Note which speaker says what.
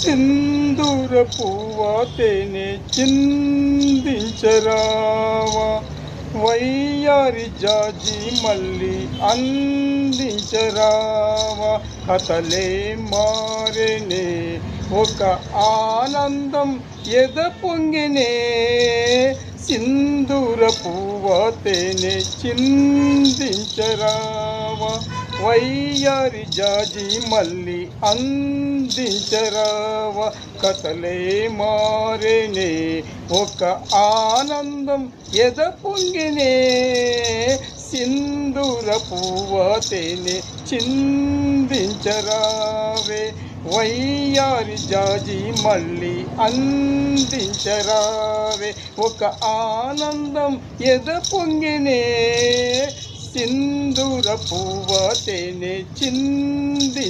Speaker 1: సింధూర పువ్వాతేనే చిందించరావా, వయ్యారి జాజి మల్లి అందించరావా. కథలే మారెనే ఒక ఆనందం ఎద పొంగినే, సింధూర పువ్వాతేనే చిందించరావా, వయ్యారి జాజి మల్లి అందించరావా. కథలే మారేనే ఒక ఆనందం ఎద పొంగినే, సింధూర పువ్వాతేనే చిందించరావే, వయ్యారి జాజి మల్లి అందించరావే. ఒక ఆనందం ఎద పొంగినే, సింధూర పువ్వాతేనే చిందించరావే.